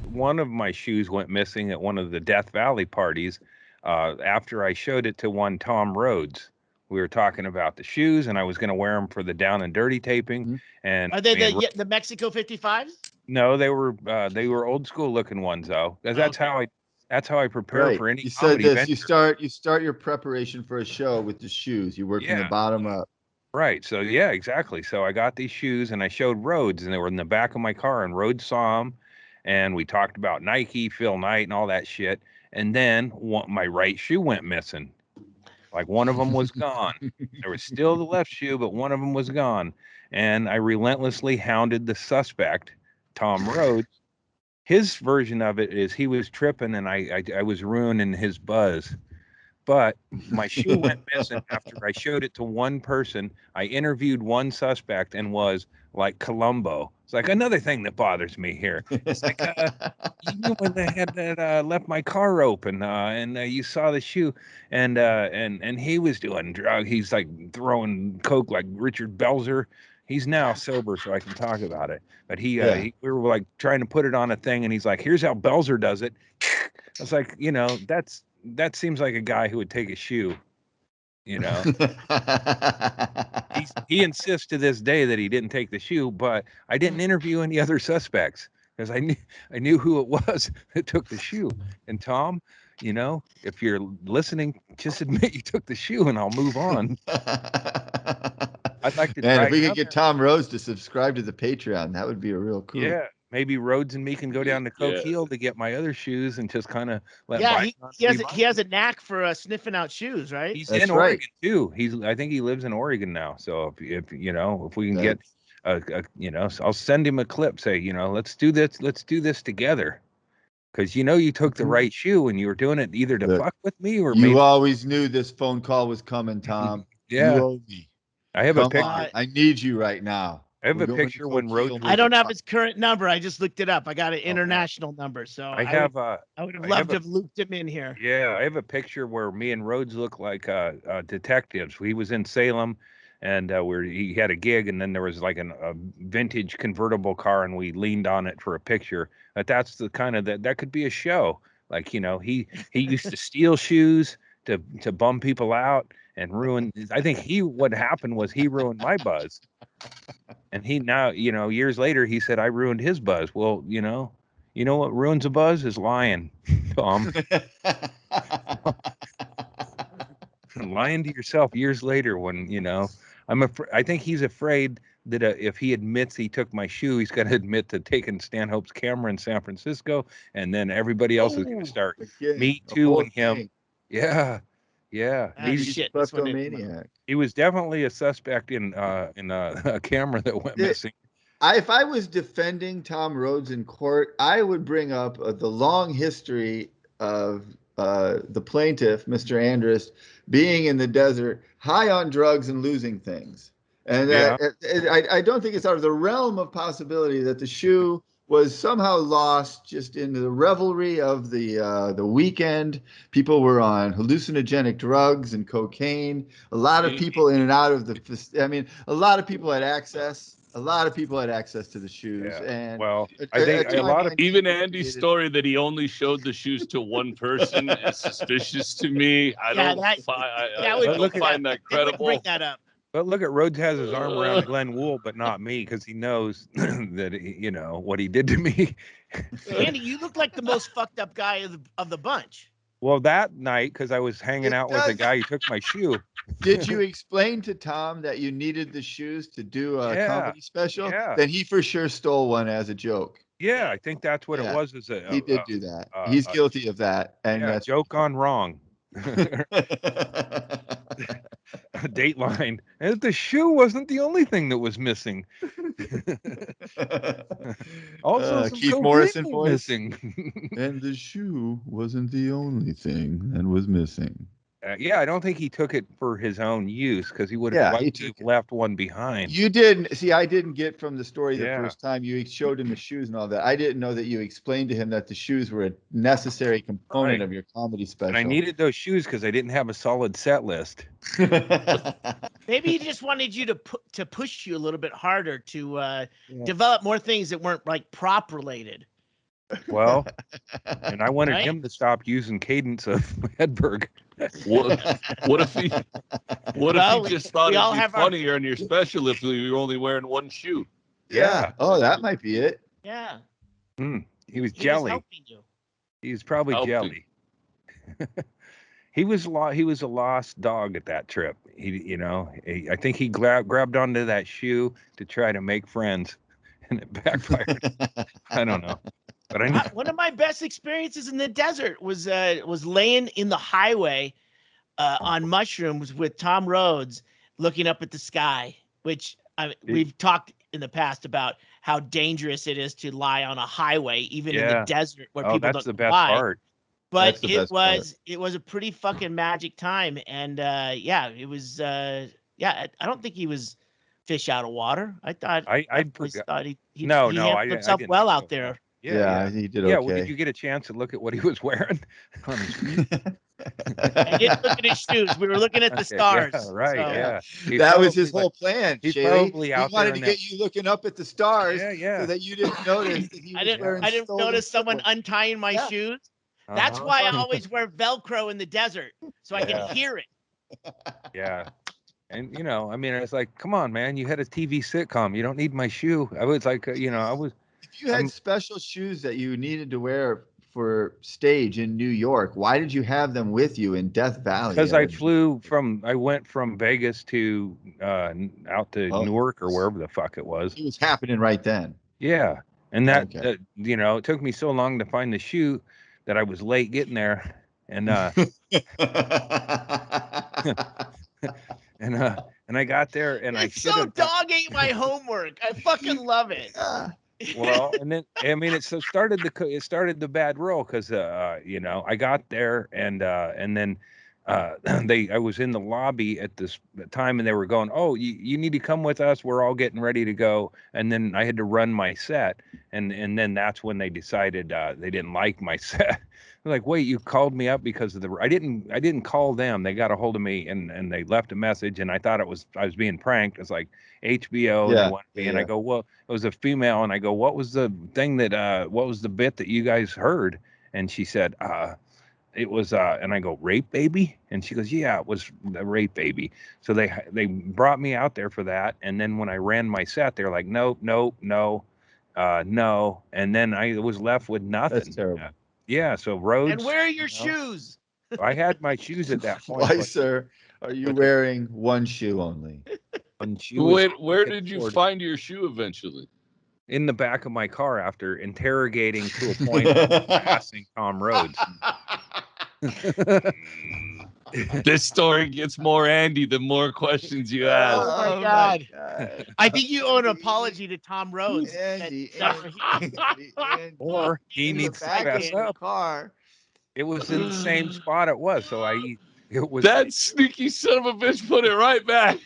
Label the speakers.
Speaker 1: one of my shoes went missing at one of the Death Valley parties after I showed it to one Tom Rhodes. We were talking about the shoes, and I was going to wear them for the Down and Dirty taping. And
Speaker 2: are they the Mexico 55s?
Speaker 1: No, they were old school looking ones though. That's how I prepare for any
Speaker 3: You said
Speaker 1: comedy
Speaker 3: this.
Speaker 1: venture.
Speaker 3: You start your preparation for a show with the shoes. You work from the bottom up.
Speaker 1: Right. So yeah, exactly. So I got these shoes and I showed Rhodes, and they were in the back of my car, and Rhodes saw them, and we talked about Nike, Phil Knight, and all that shit. And then my right shoe went missing. Like one of them was gone. There was still the left shoe, but one of them was gone. And I relentlessly hounded the suspect, Tom Rhodes. His version of it is he was tripping and I was ruining his buzz. But my shoe went missing after I showed it to one person. I interviewed one suspect and was like Columbo. It's like another thing that bothers me here. It's like you knew when they had that left my car open and you saw the shoe and he was doing drugs. He's like throwing coke like Richard Belzer. He's now sober, so I can talk about it. But we were like trying to put it on a thing, and he's like, "Here's how Belzer does it." I was like, that seems like a guy who would take a shoe, He insists to this day that he didn't take the shoe, but I didn't interview any other suspects because I knew who it was that took the shoe. And Tom, if you're listening, just admit you took the shoe and I'll move on. I'd like to.
Speaker 3: Man, if we could get Tom Rhodes to subscribe to the Patreon, that would be a real cool.
Speaker 1: Yeah. Maybe Rhodes and me can go down to Coke Heel to get my other shoes and just kind of let.
Speaker 2: Yeah, he has a knack for sniffing out shoes, right?
Speaker 1: He's in Oregon too. I think he lives in Oregon now. So if we can get, I'll send him a clip. Say, let's do this together. Because you took the right shoe and you were doing it either to fuck with me or
Speaker 3: you always knew this phone call was coming, Tom.
Speaker 1: Yeah,
Speaker 3: you owe me.
Speaker 1: I have a picture.
Speaker 3: I need you right now.
Speaker 1: I have a picture when Rhodes.
Speaker 2: I don't have his current number. I just looked it up. I got an international number, so I would have loved to have looped him in here.
Speaker 1: Yeah, I have a picture where me and Rhodes look like detectives. He was in Salem, and he had a gig, and then there was like a vintage convertible car, and we leaned on it for a picture. But that's the kind of that could be a show. Like he used to steal shoes to bum people out and ruin. I think what happened was he ruined my buzz. And he now, years later, he said, I ruined his buzz. Well, you know what ruins a buzz is lying, Tom. Lying to yourself years later when, I think he's afraid that if he admits he took my shoe, he's got to admit to taking Stanhope's camera in San Francisco. And then everybody else is going to start me too and him. Thing. Yeah. Yeah,
Speaker 3: he's a kleptomaniac.
Speaker 1: He was definitely a suspect in a camera that went missing.
Speaker 3: If I was defending Tom Rhodes in court, I would bring up the long history of the plaintiff, Mr. Andrus, being in the desert, high on drugs and losing things. And I don't think it's out of the realm of possibility that the shoe was somehow lost just in the revelry of the weekend. People were on hallucinogenic drugs and cocaine. A lot of people in and out of a lot of people had access. A lot of people had access to the shoes.
Speaker 1: Yeah.
Speaker 3: And
Speaker 1: I think a lot of
Speaker 4: even Andy's story that he only showed the shoes to one person is suspicious to me. I don't find that credible.
Speaker 2: Bring that up.
Speaker 1: But look at Rhodes has his arm around Glenn Wool, but not me, because he knows that what he did to me.
Speaker 2: Andy, you look like the most fucked up guy of the bunch.
Speaker 1: Well, that night, because I was hanging out with a guy who took my shoe.
Speaker 3: Did you explain to Tom that you needed the shoes to do a comedy special?
Speaker 1: Yeah.
Speaker 3: Then he for sure stole one as a joke.
Speaker 1: Yeah, I think that's what it was.
Speaker 3: He did do that. He's guilty of that. And
Speaker 1: that's joke gone wrong. Dateline. And the shoe wasn't the only thing that was missing. Also,
Speaker 3: Keith Morrison voice. Missing. And the shoe wasn't the only thing that was missing.
Speaker 1: I don't think he took it for his own use because he would have liked to have left one behind.
Speaker 3: You didn't see. I didn't get from the story the first time you showed him the shoes and all that. I didn't know that you explained to him that the shoes were a necessary component of your comedy special.
Speaker 1: And I needed those shoes because I didn't have a solid set list.
Speaker 2: Maybe he just wanted you to push you a little bit harder to develop more things that weren't like prop related.
Speaker 1: Well, and I wanted him to stop using Cadence of Hedberg.
Speaker 4: What if he just thought it'd be funnier in your special if you were only wearing one shoe?
Speaker 3: Yeah. Oh, that might be it.
Speaker 2: Yeah.
Speaker 1: He was jelly.
Speaker 2: Was helping you.
Speaker 1: He was probably jelly. He was a lost dog at that trip. I think he grabbed onto that shoe to try to make friends, and it backfired. I don't know. But
Speaker 2: one of my best experiences in the desert was laying in the highway on mushrooms with Tom Rhodes, looking up at the sky. Which we've talked in the past about how dangerous it is to lie on a highway, even in the desert where people
Speaker 1: that's
Speaker 2: don't
Speaker 1: the best
Speaker 2: fly.
Speaker 1: part.
Speaker 2: But it was a pretty fucking magic time, and it was I don't think he was fish out of water. I thought
Speaker 1: I
Speaker 2: thought he handled himself well out there.
Speaker 3: Yeah, he did okay.
Speaker 1: Yeah, well, did you get a chance to look at what he was wearing on his feet?
Speaker 2: I didn't look at his shoes. We were looking at the stars.
Speaker 1: Yeah, right.
Speaker 2: So.
Speaker 1: Yeah.
Speaker 3: That was his whole plan.
Speaker 1: He's probably out
Speaker 3: he wanted to get you looking up at the stars, so that you didn't notice that he was wearing.
Speaker 2: I didn't notice someone untying my shoes. That's why I always wear Velcro in the desert, so I can hear it.
Speaker 1: Yeah. And it's like, come on, man, you had a TV sitcom. You don't need my shoe. I was like, If
Speaker 3: you had special shoes that you needed to wear for stage in New York, why did you have them with you in Death Valley?
Speaker 1: Because I went from Vegas to out to Newark or wherever the fuck it was.
Speaker 3: It was happening right then.
Speaker 1: Yeah. And that it took me so long to find the shoe that I was late getting there. And and I got there and
Speaker 2: dog ate my homework. I fucking love it.
Speaker 1: Well, and then it started the bad roll because I got there and then I was in the lobby at the time and they were going, oh, you need to come with us, we're all getting ready to go, and then I had to run my set and then that's when they decided they didn't like my set. They're like, wait, you called me up because of I didn't call them, they got a hold of me and they left a message and I thought I was being pranked. It's like HBO and they wanted me and I go, well, it was a female, and I go, what was the thing that what was the bit that you guys heard? And she said it was and I go, rape baby? And she goes, yeah, it was the rape baby. So they brought me out there for that, and then when I ran my set, they're like, no, and then I was left with nothing.
Speaker 3: That's terrible.
Speaker 1: Yeah, so Rhodes.
Speaker 2: And where are your shoes?
Speaker 1: I had my shoes at that point.
Speaker 3: Why, sir, are you wearing one shoe only?
Speaker 1: One shoe.
Speaker 4: Where did you find your shoe eventually?
Speaker 1: In the back of my car after interrogating to a point of passing Tom Rhodes.
Speaker 4: This story gets more Andy the more questions you ask.
Speaker 2: Oh my God. I think you owe an apology to Tom Rhodes.
Speaker 3: Andy.
Speaker 1: Or he needs to fess up.
Speaker 3: Car.
Speaker 1: It was in the same spot it was, so it was
Speaker 4: that sneaky son of a bitch put it right back.